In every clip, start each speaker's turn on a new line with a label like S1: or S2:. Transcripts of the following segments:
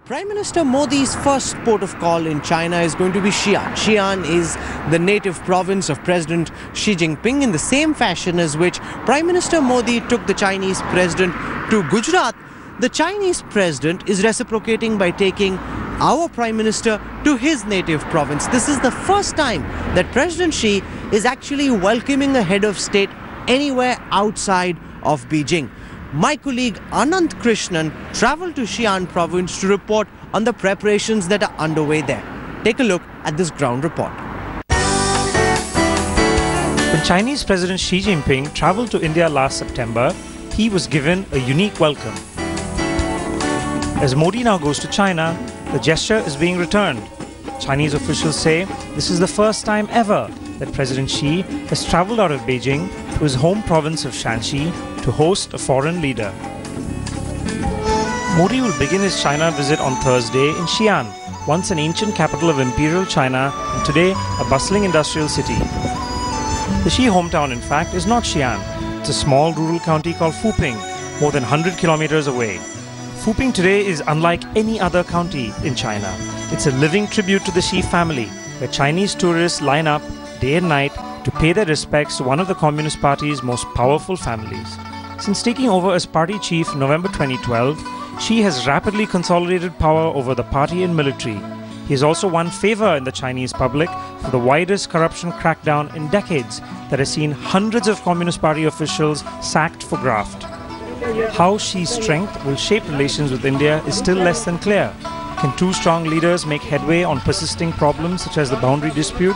S1: Prime Minister Modi's first port of call in China is going to be Xian. Xian is the native province of President Xi Jinping, in the same fashion as which Prime Minister Modi took the Chinese president to Gujarat. The Chinese president is reciprocating by taking our Prime Minister to his native province. This is the first time that President Xi is actually welcoming a head of state anywhere outside of Beijing. My colleague Anand Krishnan travelled to Xian province to report on the preparations that are underway there. Take a look at this ground report.
S2: When Chinese President Xi Jinping travelled to India last September, he was given a unique welcome. As Modi now goes to China, the gesture is being returned. Chinese officials say this is the first time ever that President Xi has travelled out of Beijing to his home province of Shanxi to host a foreign leader. Modi will begin his China visit on Thursday in Xian, once an ancient capital of Imperial China and today a bustling industrial city. The Xi hometown, in fact, is not Xian. It's a small rural county called Fuping, more than 100 kilometers away. Fuping today is unlike any other county in China. It's a living tribute to the Xi family, where Chinese tourists line up day and night to pay their respects to one of the Communist Party's most powerful families. Since taking over as party chief in November 2012, Xi has rapidly consolidated power over the party and military. He has also won favor in the Chinese public for the widest corruption crackdown in decades that has seen hundreds of Communist Party officials sacked for graft. How Xi's strength will shape relations with India is still less than clear. Can two strong leaders make headway on persisting problems such as the boundary dispute?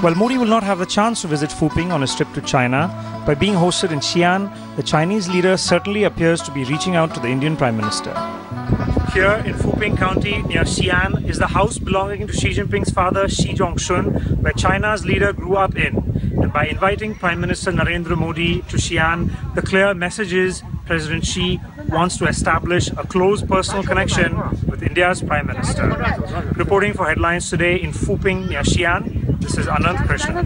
S2: While Modi will not have the chance to visit Fuping on his trip to China, by being hosted in Xian, the Chinese leader certainly appears to be reaching out to the Indian Prime Minister. Here in Fuping County near Xian is the house belonging to Xi Jinping's father Xi Zhongxun, where China's leader grew up in. And by inviting Prime Minister Narendra Modi to Xian, the clear message is President Xi wants to establish a close personal connection with India's Prime Minister. Reporting for Headlines Today in Fuping near Xian, this is Anand Krishnan.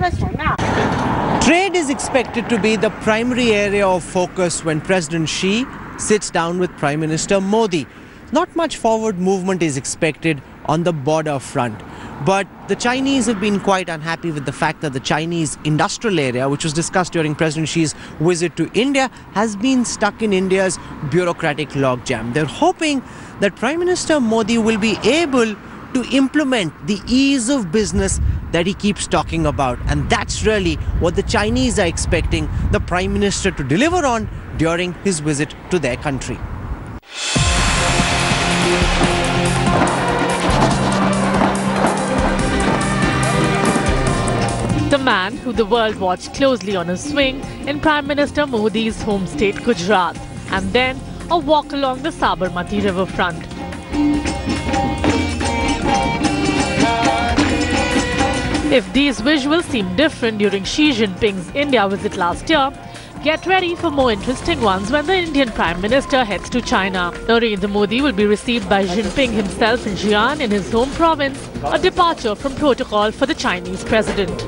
S1: Trade is expected to be the primary area of focus when President Xi sits down with Prime Minister Modi. Not much forward movement is expected on the border front. But the Chinese have been quite unhappy with the fact that the Chinese industrial area, which was discussed during President Xi's visit to India, has been stuck in India's bureaucratic logjam. They're hoping that Prime Minister Modi will be able to implement the ease of business that he keeps talking about. And that's really what the Chinese are expecting the Prime Minister to deliver on during his visit to their country.
S3: The man who the world watched closely on a swing in Prime Minister Modi's home state Gujarat, and then a walk along the Sabarmati riverfront. If these visuals seem different during Xi Jinping's India visit last year, get ready for more interesting ones when the Indian Prime Minister heads to China. Narendra Modi will be received by Jinping himself in Xian in his home province, a departure from protocol for the Chinese president.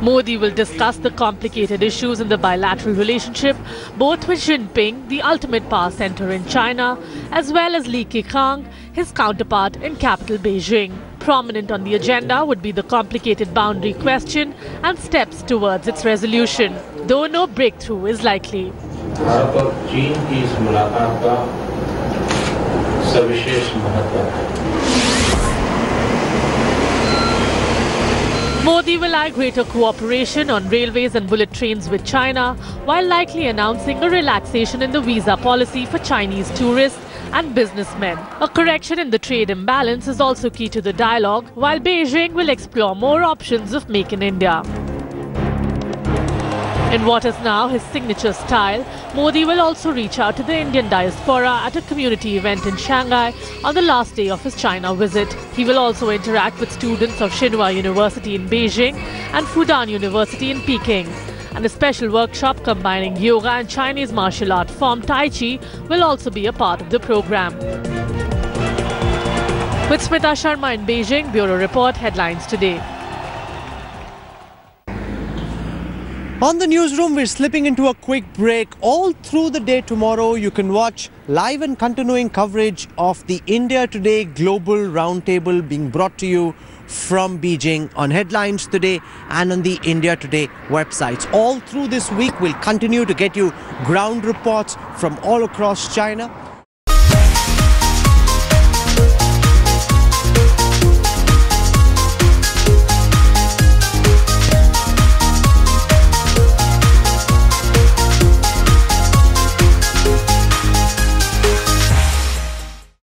S3: Modi will discuss the complicated issues in the bilateral relationship, both with Jinping, the ultimate power center in China, as well as Li Keqiang, his counterpart in capital Beijing. Prominent on the agenda would be the complicated boundary question and steps towards its resolution, though no breakthrough is likely. Modi will eye greater cooperation on railways and bullet trains with China, while likely announcing a relaxation in the visa policy for Chinese tourists and businessmen. A correction in the trade imbalance is also key to the dialogue, while Beijing will explore more options of Make in India. In what is now his signature style, Modi will also reach out to the Indian diaspora at a community event in Shanghai on the last day of his China visit. He will also interact with students of Tsinghua University in Beijing and Fudan University in Peking. And a special workshop combining yoga and Chinese martial art form Tai Chi will also be a part of the program. With Smita Sharma in Beijing, Bureau Report, Headlines Today.
S1: On the newsroom, we're slipping into a quick break. All through the day tomorrow, you can watch live and continuing coverage of the India Today Global Roundtable being brought to you from Beijing on Headlines Today and on the India Today websites. All through this week, we'll continue to get you ground reports from all across China.